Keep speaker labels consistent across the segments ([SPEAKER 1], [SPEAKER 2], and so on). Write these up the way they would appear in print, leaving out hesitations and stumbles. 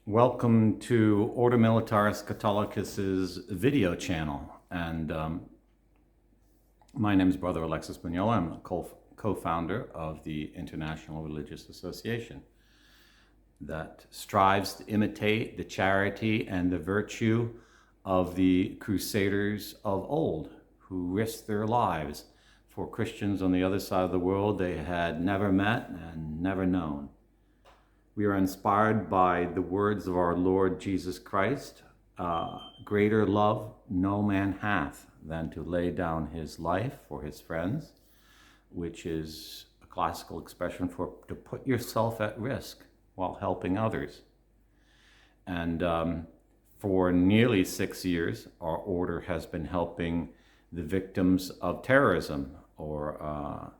[SPEAKER 1] Welcome to Ordo Militaris Catholicus's video channel. And my name is Brother Alexis Buñuel. I'm a co-founder of the International Religious Association that strives to imitate the charity and the virtue of the crusaders of old who risked their lives for Christians on the other side of the world they had never met and never known. We are inspired by the words of our Lord Jesus Christ, greater love no man hath than to lay down his life for his friends, which is a classical expression for to put yourself at risk while helping others. And for nearly 6 years, our order has been helping the victims of terrorism or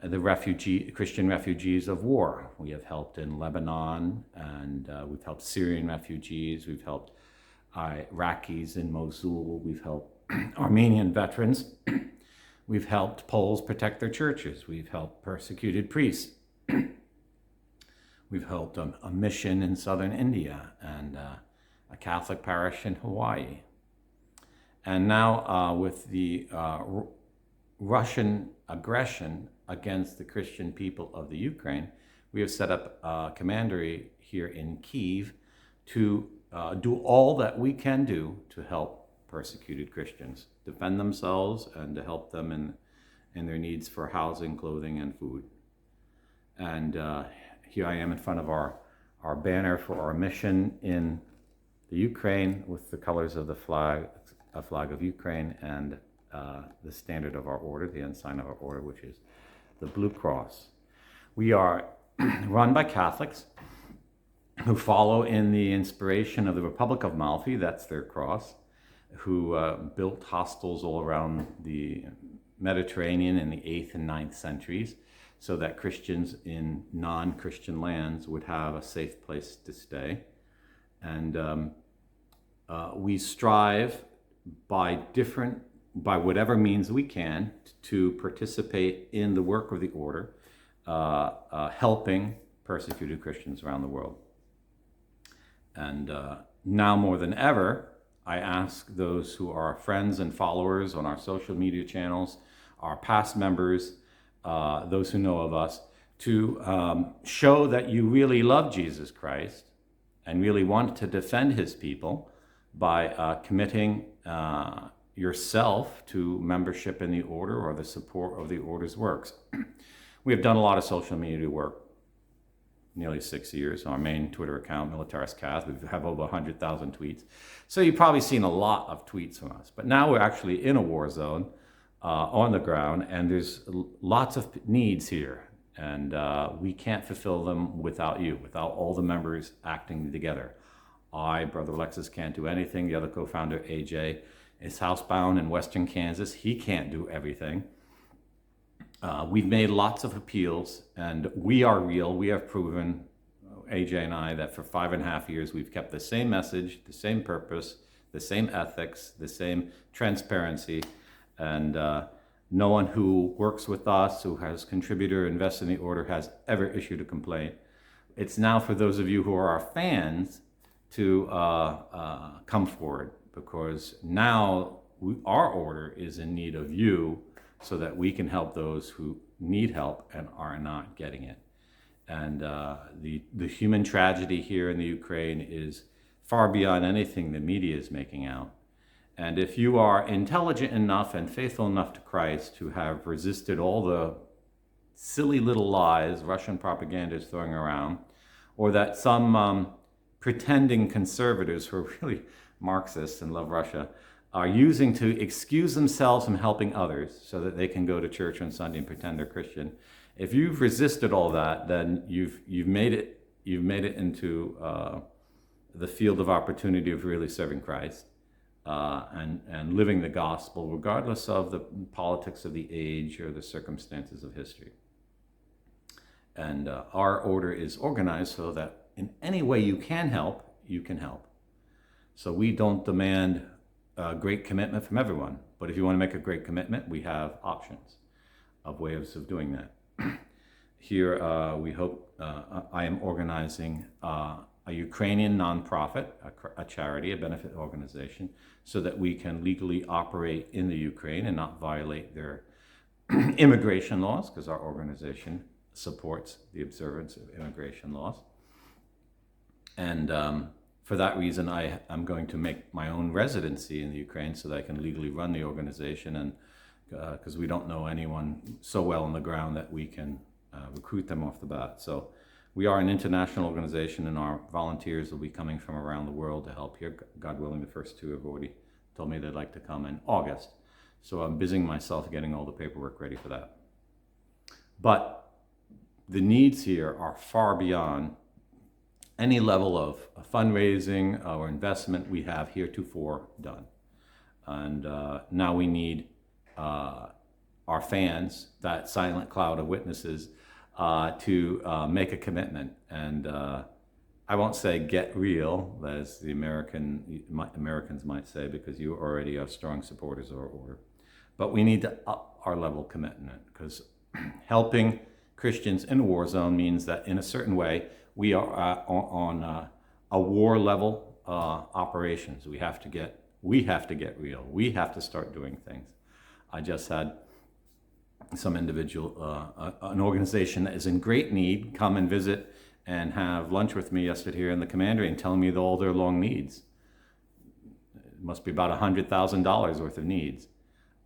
[SPEAKER 1] the Christian refugees of war. We have helped in Lebanon, and we've helped Syrian refugees. We've helped Iraqis in Mosul. We've helped Armenian veterans. We've helped Poles protect their churches. We've helped persecuted priests. We've helped a mission in southern India and a Catholic parish in Hawaii. And now with the Russian aggression against the Christian people of the Ukraine, we have set up a commandery here in Kyiv to do all that we can do to help persecuted Christians defend themselves and to help them in their needs for housing, clothing, and food. And here I am in front of our banner for our mission in the Ukraine with the colors of the flag, a flag of Ukraine, and the standard of our order, the ensign of our order, which is the Blue Cross. We are run by Catholics who follow in the inspiration of the Republic of Malfi, that's their cross, who built hostels all around the Mediterranean in the 8th and 9th centuries so that Christians in non-Christian lands would have a safe place to stay. And we strive by whatever means we can to participate in the work of the order, helping persecuted Christians around the world. And now more than ever, I ask those who are friends and followers on our social media channels, our past members, those who know of us, to show that you really love Jesus Christ and really want to defend his people by committing yourself to membership in the order or the support of the order's works. We have done a lot of social media work, nearly 6 years. Our main Twitter account, Militaris Cath, we have over 100,000 tweets. So you've probably seen a lot of tweets from us. But now we're actually in a war zone on the ground, and there's lots of needs here. And we can't fulfill them without you, without all the members acting together. I, Brother Alexis, can't do anything. The other co-founder, AJ, is housebound in Western Kansas. He can't do everything. We've made lots of appeals, and we are real. We have proven, AJ and I, that for 5.5 years we've kept the same message, the same purpose, the same ethics, the same transparency, and no one who works with us, who has contributed or invested in the order, has ever issued a complaint. It's now for those of you who are our fans to come forward, because now our order is in need of you so that we can help those who need help and are not getting it. And the human tragedy here in the Ukraine is far beyond anything the media is making out. And if you are intelligent enough and faithful enough to Christ to have resisted all the silly little lies Russian propaganda is throwing around, or that some pretending conservatives who are really Marxists and love Russia are using to excuse themselves from helping others so that they can go to church on Sunday and pretend they're Christian. If you've resisted all that, then you've made it into the field of opportunity of really serving Christ and living the gospel, regardless of the politics of the age or the circumstances of history. And our order is organized so that in any way you can help, you can help. So we don't demand a great commitment from everyone, but if you want to make a great commitment, we have options of ways of doing that. Here, we hope I am organizing a a Ukrainian nonprofit, a charity, a benefit organization, so that we can legally operate in the Ukraine and not violate their immigration laws, because our organization supports the observance of immigration laws. And for that reason, I'm going to make my own residency in the Ukraine so that I can legally run the organization, and because we don't know anyone so well on the ground that we can recruit them off the bat. So we are an international organization, and our volunteers will be coming from around the world to help here. God willing, the first two have already told me they'd like to come in August. So I'm busying myself getting all the paperwork ready for that. But the needs here are far beyond any level of fundraising or investment we have heretofore done. And now we need our fans, that silent cloud of witnesses, to make a commitment. And I won't say get real, as the Americans might say, because you already are strong supporters of our order. But we need to up our level of commitment, because helping Christians in a war zone means that in a certain way, we are on a war level operations. We have to get real. We have to start doing things. I just had some individual, an organization that is in great need, come and visit and have lunch with me yesterday here in the commandery and telling me all their long needs. It must be about $100,000 worth of needs.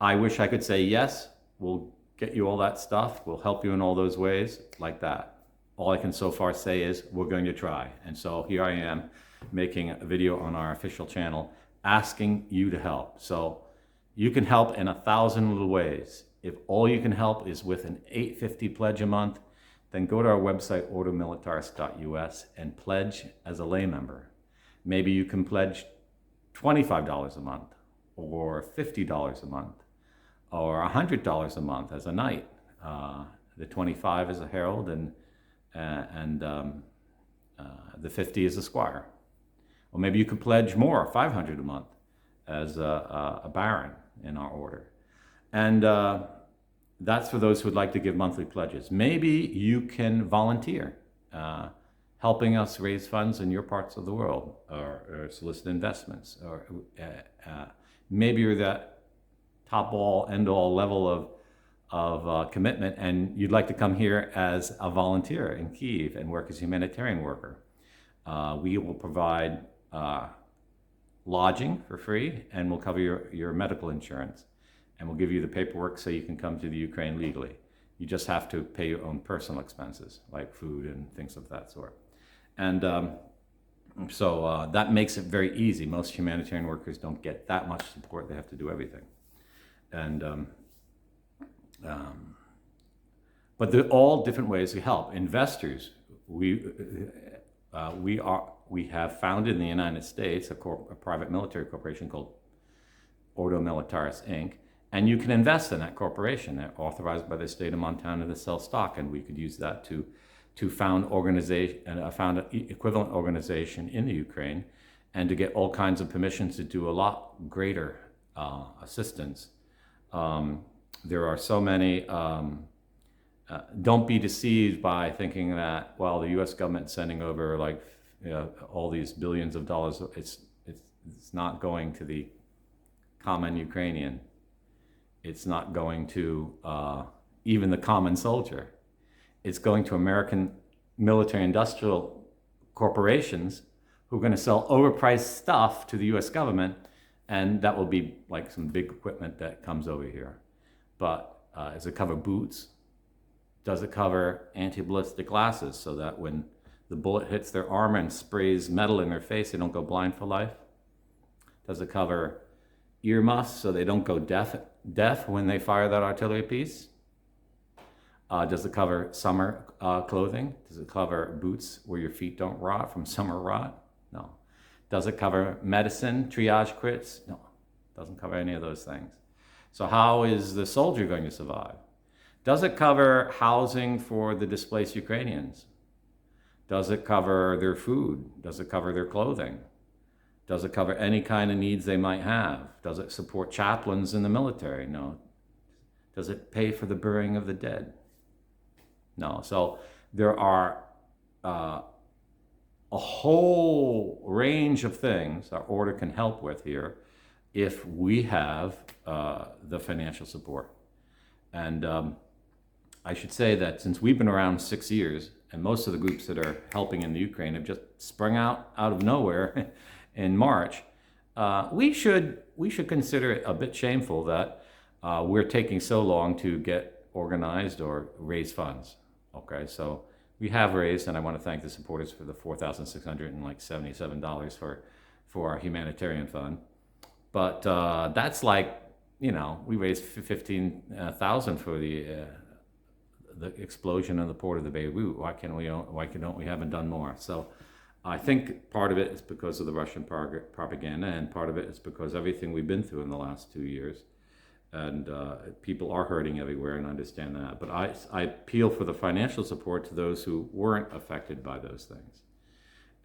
[SPEAKER 1] I wish I could say, yes, we'll get you all that stuff. We'll help you in all those ways, like that. All I can so far say is we're going to try. And so here I am making a video on our official channel asking you to help. So you can help in 1,000 little ways. If all you can help is with an $8.50 pledge a month, then go to our website, ordomilitaris.us, and pledge as a lay member. Maybe you can pledge $25 a month, or $50 a month, or $100 a month as a knight. The 25 is a herald, and the 50 is a squire. Or maybe you could pledge more, $500 a month, as a baron in our order. And that's for those who would like to give monthly pledges. Maybe you can volunteer, helping us raise funds in your parts of the world, or solicit investments. Or maybe you're that top all, end all level of commitment, and you'd like to come here as a volunteer in Kyiv and work as a humanitarian worker. We will provide lodging for free, and we'll cover your medical insurance. And we'll give you the paperwork so you can come to the Ukraine legally. You just have to pay your own personal expenses, like food and things of that sort. And so that makes it very easy. Most humanitarian workers don't get that much support. They have to do everything. And but there are all different ways we help. Investors, we have founded in the United States a private military corporation called Ordo Militaris, Inc., and you can invest in that corporation. They're authorized by the state of Montana to sell stock, and we could use that to found an equivalent organization in the Ukraine, and to get all kinds of permissions to do a lot greater assistance. There are so many. Don't be deceived by thinking that, well, the U.S. government sending over all these billions of dollars. It's not going to the common Ukrainian. It's not going to even the common soldier. It's going to American military-industrial corporations who are going to sell overpriced stuff to the U.S. government, and that will be like some big equipment that comes over here. But does it cover boots? Does it cover anti-ballistic glasses so that when the bullet hits their armor and sprays metal in their face, they don't go blind for life? Does it cover earmuffs so they don't go deaf when they fire that artillery piece? Does it cover summer clothing? Does it cover boots where your feet don't rot from summer rot? No. Does it cover medicine, triage kits? No, it doesn't cover any of those things. So how is the soldier going to survive? Does it cover housing for the displaced Ukrainians? Does it cover their food? Does it cover their clothing? Does it cover any kind of needs they might have? Does it support chaplains in the military? No. Does it pay for the burying of the dead? No. So there are a whole range of things our order can help with here if we have the financial support. And I should say that since we've been around 6 years, and most of the groups that are helping in the Ukraine have just sprung out of nowhere in March, we should consider it a bit shameful that we're taking so long to get organized or raise funds. Okay, so we have raised, and I want to thank the supporters for the $4,677 for our humanitarian fund. But that's like, we raised 15,000 for the explosion in the port of the Beirut. Why don't we haven't done more? So I think part of it is because of the Russian propaganda, and part of it is because everything we've been through in the last 2 years. And people are hurting everywhere, and I understand that. But I appeal for the financial support to those who weren't affected by those things.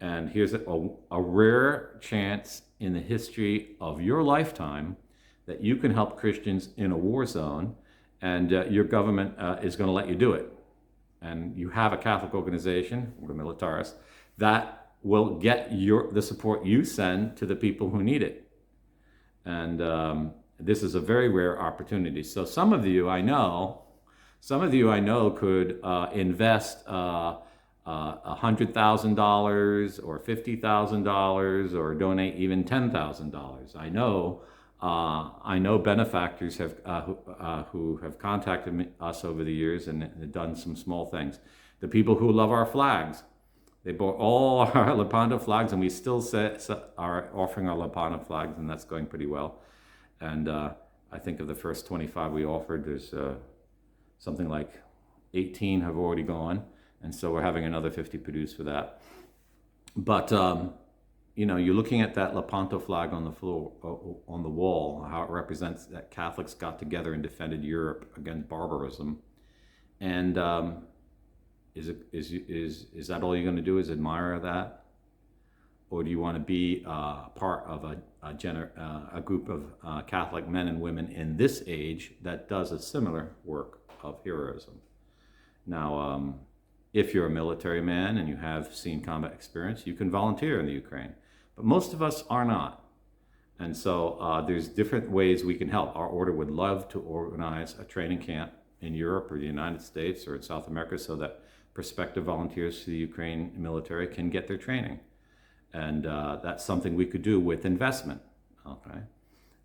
[SPEAKER 1] And here's a rare chance in the history of your lifetime that you can help Christians in a war zone, and your government is going to let you do it. And you have a Catholic organization, Ordo Militaris, that will get the support you send to the people who need it. And this is a very rare opportunity. So some of you I know could invest $100,000 or $50,000 or donate even $10,000. I know benefactors who have contacted us over the years and done some small things. The people who love our flags, they bought all our Lepanto flags, and we still are offering our Lepanto flags, and that's going pretty well. And I think of the first 25 we offered, there's something like 18 have already gone, and so we're having another 50 produced for that. But you're looking at that Lepanto flag on the floor, on the wall, how it represents that Catholics got together and defended Europe against barbarism. And is that all you're going to do? Is admire that, or do you want to be part of a group of Catholic men and women in this age that does a similar work of heroism? Now, if you're a military man and you have seen combat experience, you can volunteer in the Ukraine. But most of us are not. And so there's different ways we can help. Our order would love to organize a training camp in Europe or the United States or in South America so that prospective volunteers to the Ukraine military can get their training. And that's something we could do with investment, okay?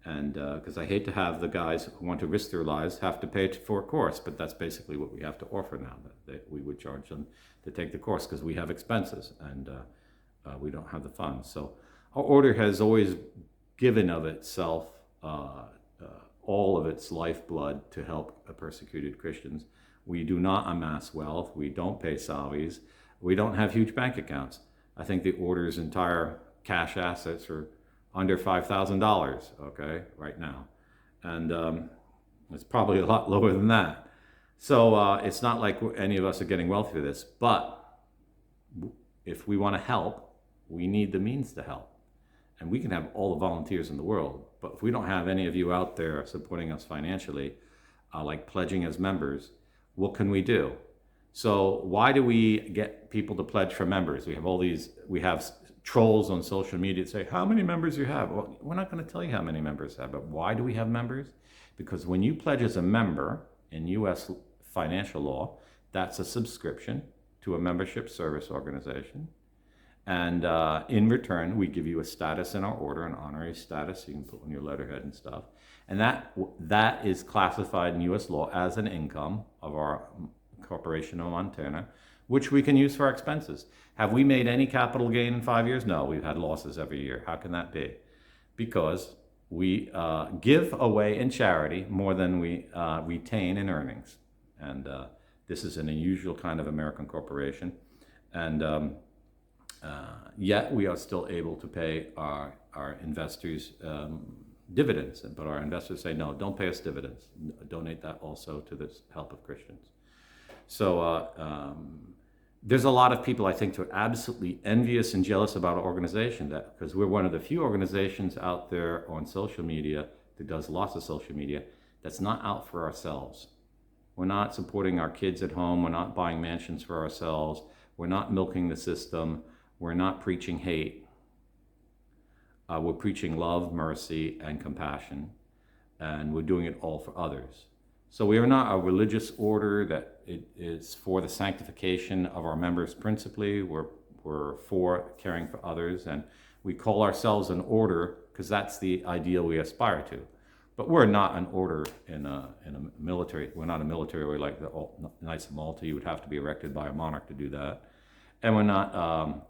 [SPEAKER 1] And because I hate to have the guys who want to risk their lives have to pay for a course, but that's basically what we have to offer now, that we would charge them to take the course because we have expenses and we don't have the funds. So our order has always given of itself all of its lifeblood to help persecuted Christians. We do not amass wealth. We don't pay salaries. We don't have huge bank accounts. I think the order's entire cash assets are under $5,000, okay, right now. And it's probably a lot lower than that. So it's not like any of us are getting wealthy for this, but if we want to help, we need the means to help. And we can have all the volunteers in the world, but if we don't have any of you out there supporting us financially, like pledging as members, what can we do? So why do we get people to pledge for members? We have trolls on social media that say, how many members you have? Well, we're not going to tell you how many members have, but why do we have members? Because when you pledge as a member in U.S. financial law, that's a subscription to a membership service organization. And in return, we give you a status in our order, an honorary status you can put on your letterhead and stuff. And that is classified in U.S. law as an income of our Corporation of Montana, which we can use for our expenses. Have we made any capital gain in 5 years? No, we've had losses every year. How can that be? Because we give away in charity more than we retain in earnings. And this is an unusual kind of American corporation. And yet we are still able to pay our investors dividends. But our investors say, no, don't pay us dividends. Donate that also to the help of Christians. So there's a lot of people, I think, who are absolutely envious and jealous about our organization, because we're one of the few organizations out there on social media that does lots of social media that's not out for ourselves. We're not supporting our kids at home. We're not buying mansions for ourselves. We're not milking the system. we're not preaching hate. We're preaching love, mercy, and compassion, and we're doing it all for others. So we are not a religious order that it is for the sanctification of our members principally. We're for caring for others, and we call ourselves an order because that's the ideal we aspire to. But we're not an order in a military. We're not a military order like the Knights of Malta. You would have to be erected by a monarch to do that. And we're not.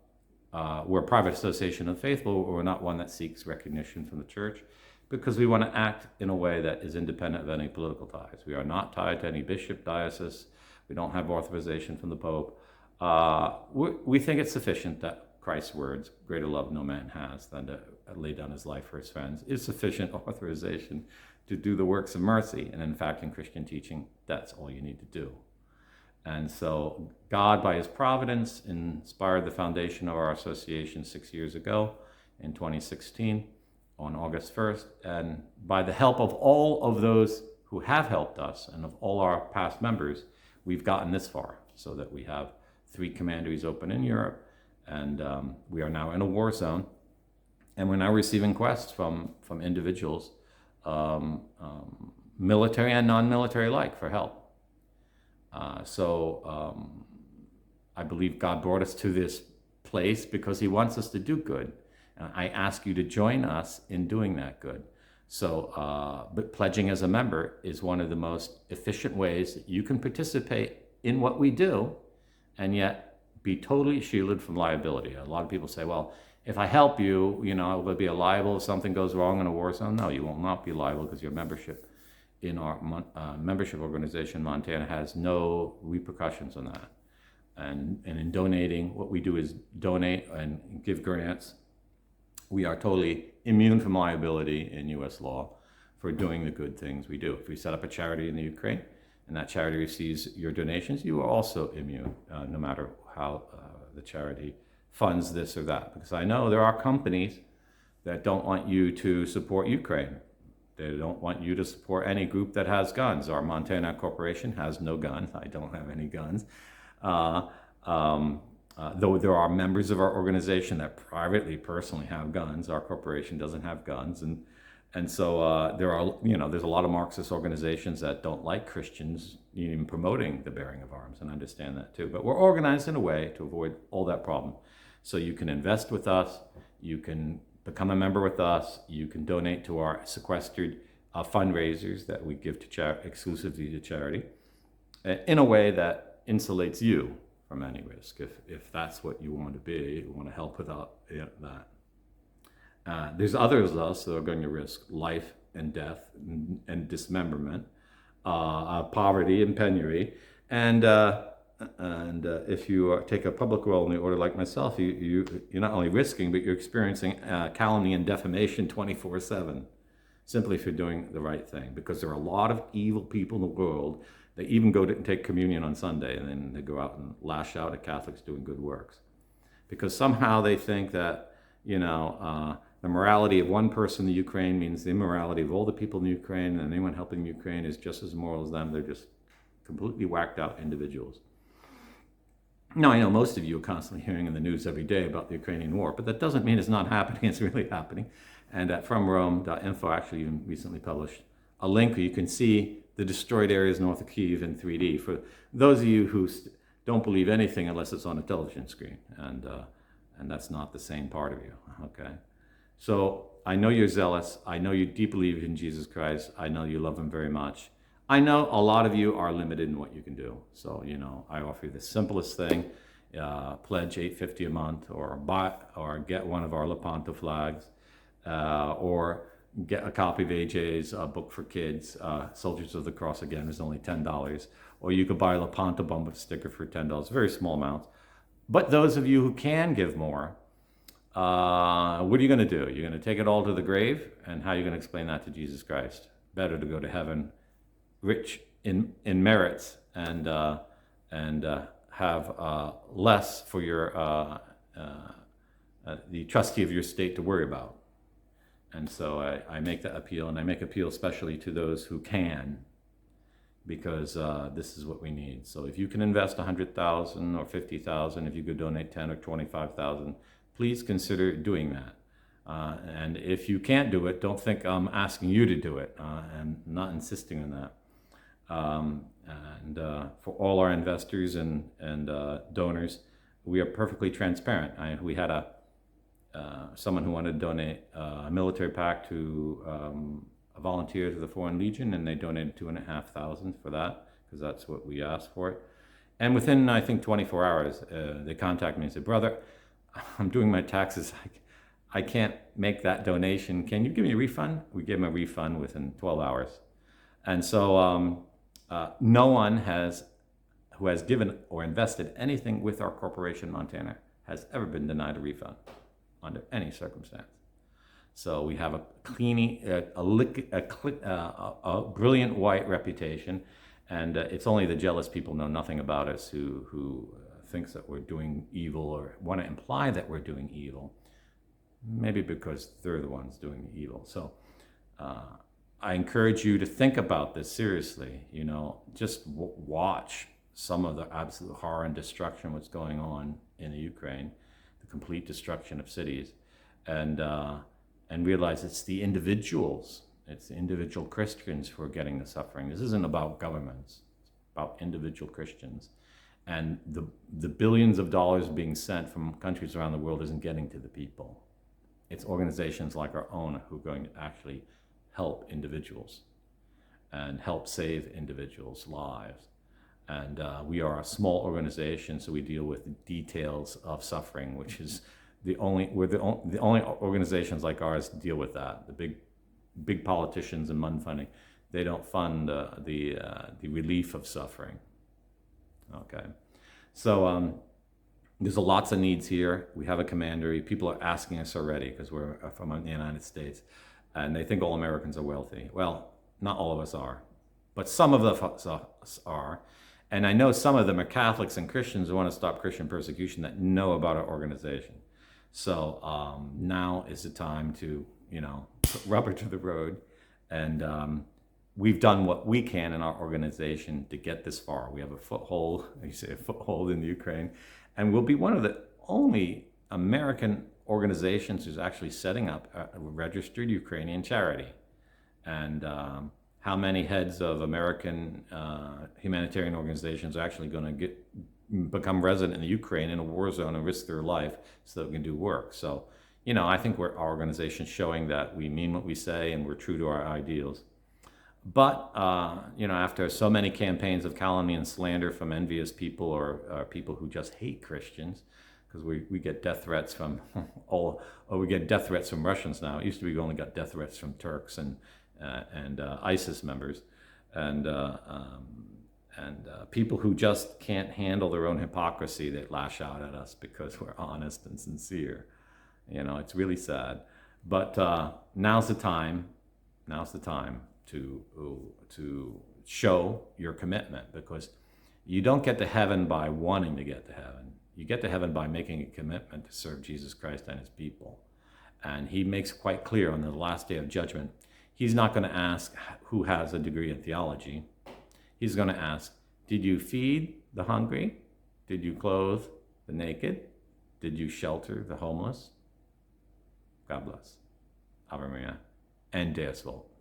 [SPEAKER 1] We're a private association of the faithful. We're not one that seeks recognition from the church, because we want to act in a way that is independent of any political ties. We are not tied to any bishop, diocese. We don't have authorization from the Pope. We think it's sufficient that Christ's words, greater love no man has than to lay down his life for his friends, is sufficient authorization to do the works of mercy. And in fact, in Christian teaching, that's all you need to do. And so God, by his providence, inspired the foundation of our association 6 years ago in 2016 on August 1st. And by the help of all of those who have helped us and of all our past members, we've gotten this far, so that we have 3 commanderies open in Europe. And we are now in a war zone. And we're now receiving requests from individuals, military and non-military alike, for help. So I believe God brought us to this place because he wants us to do good. And I ask you to join us in doing that good. So, but pledging as a member is one of the most efficient ways that you can participate in what we do and yet be totally shielded from liability. A lot of people say, well, if I help you, I will be liable if something goes wrong in a war zone. No, you will not be liable, because your membership in our membership organization, Montana, has no repercussions on that. And in donating, what we do is donate and give grants. We are totally immune from liability in U.S. law for doing the good things we do. If we set up a charity in the Ukraine and that charity receives your donations, you are also immune, no matter how the charity funds this or that. Because I know there are companies that don't want you to support Ukraine. They don't want you to support any group that has guns. Our Montana Corporation has no guns. I don't have any guns. Though there are members of our organization that privately, personally have guns, our corporation doesn't have guns. And so there's a lot of Marxist organizations that don't like Christians even promoting the bearing of arms, and I understand that too. But we're organized in a way to avoid all that problem. So you can invest with us, you can become a member with us, you can donate to our sequestered fundraisers that we give to exclusively to charity, in a way that insulates you from any risk, if that's what you want to be, you want to help without that. There's others of us that are going to risk life and death and dismemberment, poverty and penury, and if you take a public role in the order like myself, you're not only risking, but you're experiencing calumny and defamation 24/7, simply for doing the right thing. Because there are a lot of evil people in the world. They even go to take communion on Sunday, and then they go out and lash out at Catholics doing good works. Because somehow they think that, the morality of one person in the Ukraine means the immorality of all the people in the Ukraine, and anyone helping Ukraine is just as immoral as them. They're just completely whacked out individuals. Now, I know most of you are constantly hearing in the news every day about the Ukrainian war, but that doesn't mean it's not happening. It's really happening. And at FromRome.info actually even recently published a link where you can see the destroyed areas north of Kyiv in 3D for those of you who don't believe anything unless it's on a television screen, and that's not the same part of you, okay? So I know you're zealous. I know you deeply believe in Jesus Christ. I know you love him very much. I know a lot of you are limited in what you can do. So, I offer you the simplest thing, pledge $8.50 a month, or get one of our Lepanto flags, or get a copy of AJ's book for kids, Soldiers of the Cross. Again, is only $10. Or you could buy a Lepanto bumper sticker for $10, very small amounts. But those of you who can give more, what are you going to do? You're going to take it all to the grave? And how are you going to explain that to Jesus Christ? Better to go to heaven rich in merits and have less for your the trustee of your state to worry about. And so I make that appeal, and I make appeal especially to those who can because this is what we need. So if you can invest 100,000 or 50,000, if you could donate 10 or 25,000, please consider doing that. And if you can't do it, don't think I'm asking you to do it. I'm not insisting on that. For all our investors and donors, we are perfectly transparent. We had someone who wanted to donate a military pack to a volunteer to the Foreign Legion, and they donated 2,500 for that, because that's what we asked for it. And within, I think, 24 hours, they contacted me and said, "Brother, I'm doing my taxes. I can't make that donation. Can you give me a refund?" We gave them a refund within 12 hours. And so no one who has given or invested anything with our corporation, Montana, has ever been denied a refund under any circumstance. So we have a brilliant white reputation, and it's only the jealous people know nothing about us who thinks that we're doing evil or want to imply that we're doing evil, maybe because they're the ones doing the evil. So I encourage you to think about this seriously. Just watch some of the absolute horror and destruction what's going on in the Ukraine, the complete destruction of cities, and realize it's the individuals, it's the individual Christians who are getting the suffering. This isn't about governments, it's about individual Christians. And the billions of dollars being sent from countries around the world isn't getting to the people. It's organizations like our own who are going to actually help individuals and help save individuals' lives. And we are a small organization, so we deal with the details of suffering, which is we're the only organizations like ours deal with that. The big politicians and money funding, they don't fund the relief of suffering. Okay, so there's lots of needs here. We have a commander. People are asking us already, because we're from the United States, and they think all Americans are wealthy. Well, not all of us are, but some of us are. And I know some of them are Catholics and Christians who want to stop Christian persecution that know about our organization. So now is the time to, put rubber to the road. And we've done what we can in our organization to get this far. We have a foothold in the Ukraine. And we'll be one of the only American organizations who's actually setting up a registered Ukrainian charity. And how many heads of American humanitarian organizations are actually going to become resident in the Ukraine in a war zone and risk their life so that we can do work? So, I think our organization is showing that we mean what we say and we're true to our ideals. But, after so many campaigns of calumny and slander from envious people or people who just hate Christians, because we get death threats from we get death threats from Russians now. It used to be we only got death threats from Turks and ISIS members, and people who just can't handle their own hypocrisy. They lash out at us because we're honest and sincere. It's really sad. But now's the time to show your commitment, because you don't get to heaven by wanting to get to heaven. You get to heaven by making a commitment to serve Jesus Christ and his people. And he makes quite clear on the last day of judgment, he's not going to ask who has a degree in theology. He's going to ask, did you feed the hungry? Did you clothe the naked? Did you shelter the homeless? God bless. Ave Maria. And Deus Vult.